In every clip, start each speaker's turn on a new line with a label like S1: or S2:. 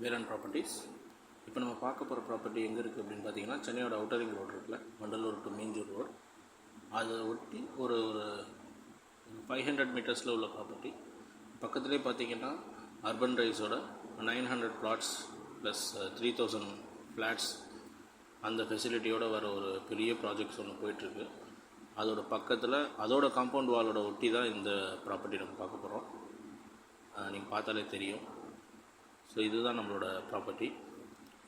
S1: Velan properties. இப்போ நம்ம பார்க்க போகிற ப்ராப்பர்ட்டி எங்கே இருக்குது அப்படின்னு பார்த்தீங்கன்னா, சென்னையோட அவுட்டர் ரிங் ரோடு இருக்குல்ல, வண்டலூர் டு மீஞ்சூர் ரோடு, அதை ஒட்டி ஒரு 500 மீட்டர்ஸில் உள்ள ப்ராப்பர்ட்டி. பக்கத்துலேயே பார்த்தீங்கன்னா அர்பன் ரைஸோட 900 பிளாட்ஸ் ப்ளஸ் 3000 ஃப்ளாட்ஸ் அந்த ஃபெசிலிட்டியோடு வர ஒரு பெரிய ப்ராஜெக்ட்ஸ் ஒன்று போயிட்டுருக்கு. அதோட பக்கத்தில் அதோட காம்பவுண்ட் வாலோட ஒட்டி தான் இந்த ப்ராப்பர்ட்டி நம்ம பார்க்க போகிறோம். நீங்கள் பார்த்தாலே தெரியும். ஸோ இதுதான் நம்மளோட ப்ராப்பர்ட்டி.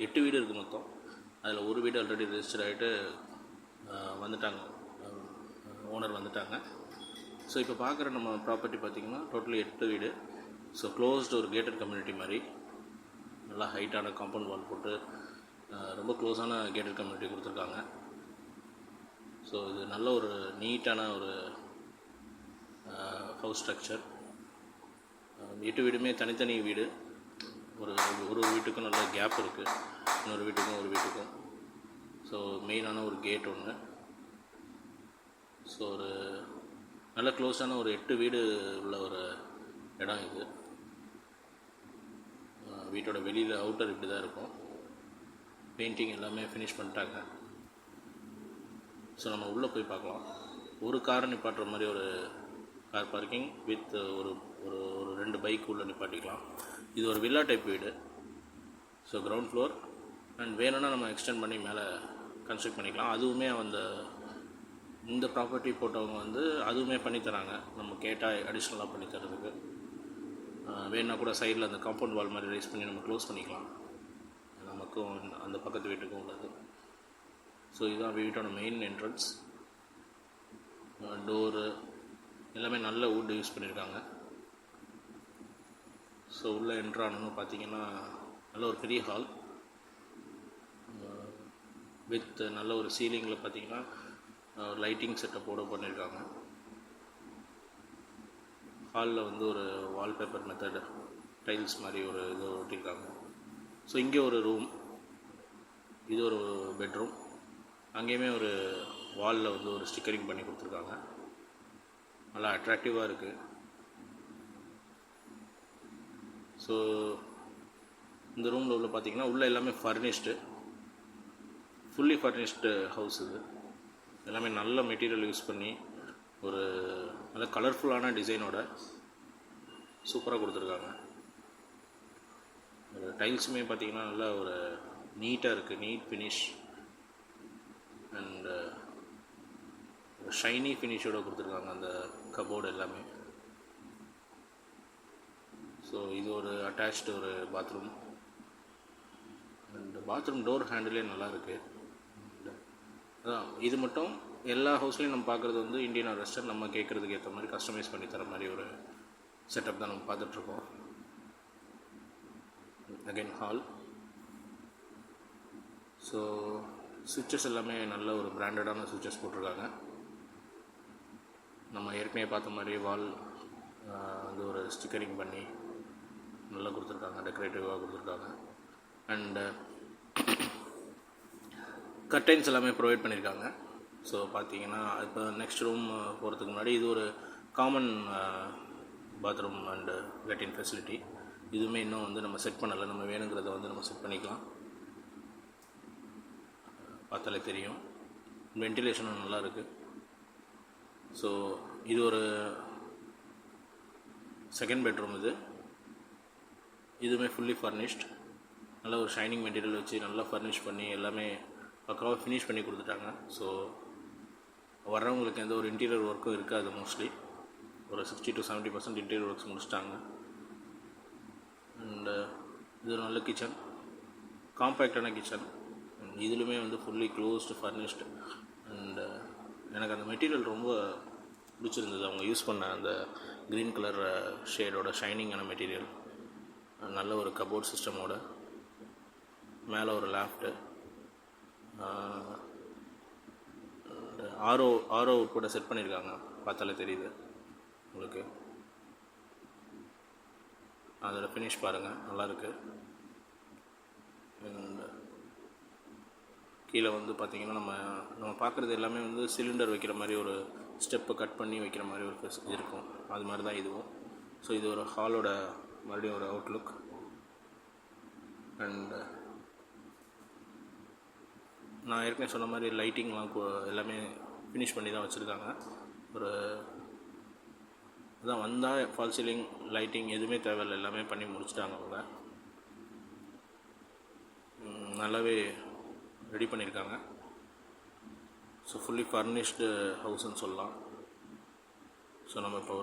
S1: 8 வீடு இருக்குது மொத்தம். அதில் ஒரு வீடு ஆல்ரெடி ரெஜிஸ்டர் ஆகிட்டு வந்துட்டாங்க, ஓனர் வந்துட்டாங்க. ஸோ இப்போ பார்க்குற நம்ம ப்ராப்பர்ட்டி பார்த்திங்கன்னா டோட்டலி 8 வீடு. ஸோ க்ளோஸ்டு ஒரு கேட்டட் கம்யூனிட்டி மாதிரி நல்லா ஹைட்டான காம்பவுண்ட் வால் போட்டு ரொம்ப க்ளோஸான கேட்டட் கம்யூனிட்டி கொடுத்துருக்காங்க. ஸோ இது நல்ல ஒரு நீட்டான ஒரு ஹவுஸ் ஸ்ட்ரக்சர். 8 வீடுமே தனித்தனி வீடு. ஒரு வீட்டுக்கும் நல்ல கேப் இருக்குது, இன்னொரு வீட்டுக்கும். ஸோ மெயினான ஒரு கேட் ஒன்று. ஸோ ஒரு நல்ல க்ளோஸான ஒரு 8 வீடு உள்ள ஒரு இடம் இது. வீட்டோட வெளியில் அவுட்டர் இப்படி தான் இருக்கும். பெயிண்டிங் எல்லாமே ஃபினிஷ் பண்ணிட்டாங்க. ஸோ நம்ம உள்ளே போய் பார்க்கலாம். ஒரு காரை நிப்பாட்டுற மாதிரி ஒரு கார் பார்க்கிங் வித் ஒரு 2 பைக் உள்ளே நிப்பாட்டிக்கலாம். இது ஒரு வில்லா டைப் வீடு. ஸோ கிரவுண்ட் ஃப்ளோர் அண்ட் வேணும்னா நம்ம எக்ஸ்டெண்ட் பண்ணி மேலே கன்ஸ்ட்ரக்ட் பண்ணிக்கலாம். அதுவுமே இந்த ப்ராப்பர்ட்டி போட்டவங்க அதுவுமே பண்ணித்தராங்க. நம்ம கேட்டால் அடிஷ்னலாக பண்ணி தரதுக்கு. வேணுன்னா கூட சைடில் அந்த காம்பவுண்ட் வால் மாதிரி ரைஸ் பண்ணி நம்ம க்ளோஸ் பண்ணிக்கலாம். நமக்கும் அந்த பக்கத்து வீட்டுக்கும் உள்ளது. ஸோ இதுதான் வீட்டோட மெயின் என்ட்ரன்ஸ். டோரு எல்லாமே நல்ல வுட் யூஸ் பண்ணியிருக்காங்க. ஸோ உள்ளே என்ட்ரானு பார்த்திங்கன்னா நல்ல ஒரு பெரிய ஹால் வித் நல்ல ஒரு சீலிங்கில் பார்த்திங்கன்னா லைட்டிங் செட்டப்போடு பண்ணியிருக்காங்க. ஹாலில் ஒரு வால்பேப்பர் மெத்தட் டைல்ஸ் மாதிரி ஒரு இது ஒட்டியிருக்காங்க. ஸோ இங்கே ஒரு ரூம், இது ஒரு பெட்ரூம். அங்கேயுமே ஒரு வாலில் ஒரு ஸ்டிக்கரிங் பண்ணி கொடுத்துருக்காங்க. நல்லா அட்ராக்டிவாக இருக்குது. ஸோ இந்த ரூமில் உள்ள பார்த்திங்கன்னா உள்ளே எல்லாமே ஃபுல்லி ஃபர்னிஷ்டு ஹவுஸ். இது எல்லாமே நல்ல மெட்டீரியல் யூஸ் பண்ணி ஒரு நல்ல கலர்ஃபுல்லான டிசைனோட சூப்பராக கொடுத்துருக்காங்க. ஒரு டைல்ஸுமே பார்த்திங்கன்னா நல்லா ஒரு நீட்டாக இருக்குது, நீட் ஃபினிஷ் அண்டு ஷைனி ஃபினிஷோடு கொடுத்துருக்காங்க அந்த கபோர்டு எல்லாமே. ஸோ இது ஒரு அட்டாச்டு ஒரு பாத்ரூம் அண்ட் பாத்ரூம் டோர் ஹேண்டிலே நல்லா இருக்குது. அதான் இது மட்டும் எல்லா ஹவுஸ்லேயும் நம்ம பார்க்குறது இந்தியன் ஆர் வெஸ்டர்ன் நம்ம கேட்குறதுக்கு ஏற்ற மாதிரி கஸ்டமைஸ் பண்ணி தர மாதிரி ஒரு செட்டப் தான் நம்ம பார்த்துட்ருக்கோம். Again hall. ஸோ சுவிட்சஸ் எல்லாமே நல்ல ஒரு பிராண்டடான சுவிட்சஸ் போட்டிருக்காங்க. நம்ம ஏற்கனவே பார்த்த மாதிரி வால் ஒரு ஸ்டிக்கரிங் பண்ணி நல்லா கொடுத்துருக்காங்க, டெக்கரேட்டிவாக கொடுத்துருக்காங்க. அண்டு கர்டைன்ஸ் எல்லாமே ப்ரொவைட் பண்ணியிருக்காங்க. ஸோ பார்த்தீங்கன்னா இப்போ நெக்ஸ்ட் ரூம் போகிறதுக்கு முன்னாடி இது ஒரு common bathroom and latrine facility. இதுவுமே இன்னும் நம்ம செட் பண்ணலை. நம்ம வேணுங்கிறத நம்ம செட் பண்ணிக்கலாம். பார்த்தாலே தெரியும். வென்டிலேஷனும் நல்லா இருக்குது. ஸோ இது ஒரு செகண்ட் பெட்ரூம். இதுவுமே ஃபுல்லி ஃபர்னிஷ்ட். நல்ல ஒரு ஷைனிங் மெட்டீரியல் வச்சு நல்லா ஃபர்னிஷ் பண்ணி எல்லாமே பக்காவாக ஃபினிஷ் பண்ணி கொடுத்துட்டாங்க. ஸோ வர்றவங்களுக்கு எந்த ஒரு இன்டீரியர் ஒர்க்கும் இருக்காது. மோஸ்ட்லி ஒரு 60 to 70% இன்டீரியர் ஒர்க்ஸ் முடிச்சிட்டாங்க. அண்டு இது ஒரு நல்ல கிச்சன், காம்பேக்டான கிச்சன். இதுலுமே ஃபுல்லி க்ளோஸ்டு ஃபர்னிஷ்டு. அண்டு எனக்கு அந்த மெட்டீரியல் ரொம்ப பிடிச்சிருந்தது. அவங்க யூஸ் பண்ண அந்த க்ரீன் கலர் ஷேடோட ஷைனிங்கான மெட்டீரியல். நல்ல ஒரு கபோர்ட் சிஸ்டமோட மேலே ஒரு லேஃப்ட்டு, ஆரோ கூட செட் பண்ணியிருக்காங்க. பார்த்தாலே தெரியுது உங்களுக்கு. அதோட ஃபினிஷ் பாருங்கள், நல்லாயிருக்கு. கீழே பார்த்திங்கன்னா நம்ம பார்க்குறது எல்லாமே சிலிண்டர் வைக்கிற மாதிரி ஒரு ஸ்டெப்பை கட் பண்ணி வைக்கிற மாதிரி ஒரு இருக்கும். அது மாதிரி தான் இதுவும். ஸோ இது ஒரு ஹாலோட மறுபடியும் ஒரு அவுட்லுக். அண்டு நான் ஏற்கனவே சொன்ன மாதிரி லைட்டிங்லாம் எல்லாமே ஃபினிஷ் பண்ணி தான் வச்சுருக்காங்க. ஒரு அதான் வந்தால் ஃபால் சீலிங் லைட்டிங் எதுவுமே தேவையில்லை, எல்லாமே பண்ணி முடிச்சிட்டாங்க அவங்க. நல்லாவே ரெடி பண்ணியிருக்காங்க. ஸோ ஃபுல்லி ஃபர்னிஷ்டு ஹவுஸ்ன்னு சொல்லலாம். ஸோ நம்ம இப்போ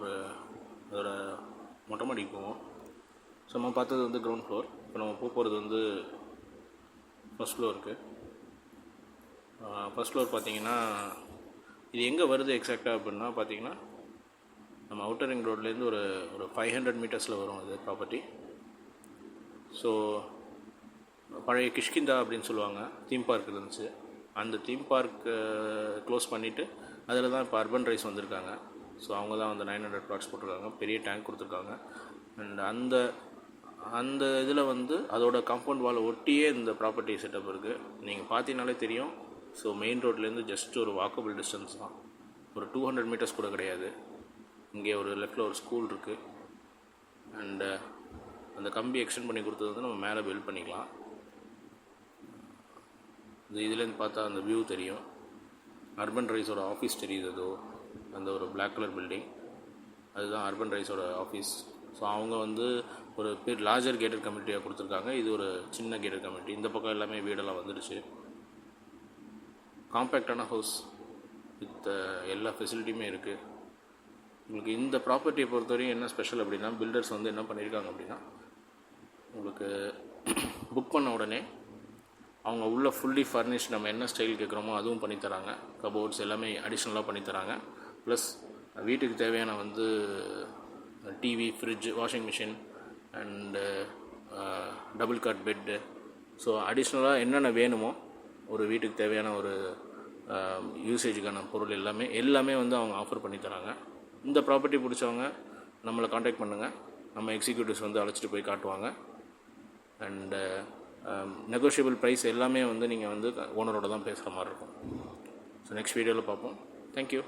S1: அதோட மொட்டை மாடிக்கு போவோம். ஸோ நம்ம பார்த்தது வந்து கிரவுண்ட் ஃப்ளோர். இப்போ நம்ம போகிறது வந்து ஃபஸ்ட் ஃப்ளோருக்கு. ஃபஸ்ட் ஃப்ளோர் பார்த்திங்கன்னா இது எங்கே வருது எக்ஸாக்டாக அப்படின்னா பார்த்திங்கன்னா நம்ம அவுட்டர் ரிங் ரோட்லேருந்து ஒரு 500 மீட்டர்ஸில் வரும் அது ப்ராப்பர்ட்டி. ஸோ பழைய கிஷ்கிந்தா அப்படின்னு சொல்லுவாங்க, தீம் பார்க் இருந்துச்சு. அந்த தீம் பார்க் க்ளோஸ் பண்ணிவிட்டு அதில் தான் இப்போ அர்பன் ரைஸ் வந்திருக்காங்க. ஸோ அவங்க தான் வந்து 900 ப்ளாட்ஸ் போட்டிருக்காங்க, பெரிய டேங்க் கொடுத்துருக்காங்க. அண்ட் அந்த இதில் வந்து அதோட காம்பவுண்ட் வாலை ஒட்டியே இந்த ப்ராப்பர்ட்டி செட்டப் இருக்குது. நீங்கள் பார்த்தீங்கனாலே தெரியும். ஸோ மெயின் ரோட்லேருந்து ஜஸ்ட் ஒரு வாக்கபிள் டிஸ்டன்ஸ் தான், ஒரு 200 மீட்டர்ஸ் கூட கிடையாது. இங்கே ஒரு லெஃப்டில் ஒரு ஸ்கூல் இருக்குது. அண்டு அந்த கம்பி எக்ஸ்டெண்ட் பண்ணி கொடுத்தது வந்து நம்ம மேலே பில்ட் பண்ணிக்கலாம். இதுலேருந்து பார்த்தா அந்த வியூ தெரியும். அர்பன் ரைஸோட ஆஃபீஸ் தெரியுது, அதோ அந்த ஒரு பிளாக் கலர் பில்டிங், அதுதான் அர்பன் ரைஸோட ஆஃபீஸ். ஸோ அவங்க வந்து ஒரு லார்ஜர் கேட்டட் கம்யூனிட்டியாக கொடுத்துருக்காங்க. இது ஒரு சின்ன கேட்டட் கம்யூனிட்டி. இந்த பக்கம் எல்லாமே வீடெல்லாம் வந்துடுச்சு. காம்பேக்டான ஹவுஸ் வித் எல்லா ஃபெசிலிட்டியுமே இருக்குது. உங்களுக்கு இந்த ப்ராப்பர்ட்டியை பொறுத்தவரையும் என்ன ஸ்பெஷல் அப்படின்னா, பில்டர்ஸ் வந்து என்ன பண்ணியிருக்காங்க அப்படின்னா, உங்களுக்கு புக் பண்ண உடனே அவங்க உள்ள ஃபுல்லி ஃபர்னிஷ் நம்ம என்ன ஸ்டைல் கேட்குறோமோ அதுவும் பண்ணித்தராங்க. கபோர்ட்ஸ் எல்லாமே அடிஷ்னலாக பண்ணித்தராங்க. ப்ளஸ் வீட்டுக்கு தேவையான வந்து TV, fridge, washing machine and double cot bed. So அடிஷ்னலாக என்னென்ன வேணுமோ ஒரு வீட்டுக்கு தேவையான ஒரு யூசேஜுக்கான பொருள் எல்லாமே வந்து அவங்க ஆஃபர் பண்ணித்தராங்க. இந்த ப்ராப்பர்ட்டி பிடிச்சவங்க நம்மளை காண்டாக்ட் பண்ணுங்கள். நம்ம எக்ஸிக்யூட்டிவ்ஸ் வந்து அழைச்சிட்டு போய் காட்டுவாங்க. அண்டு நெகோஷியபிள் ப்ரைஸ் எல்லாமே வந்து நீங்கள் வந்து ஓனரோட தான் பேசுகிற மாதிரி இருக்கும். ஸோ நெக்ஸ்ட் வீடியோவில் பார்ப்போம். தேங்க்யூ.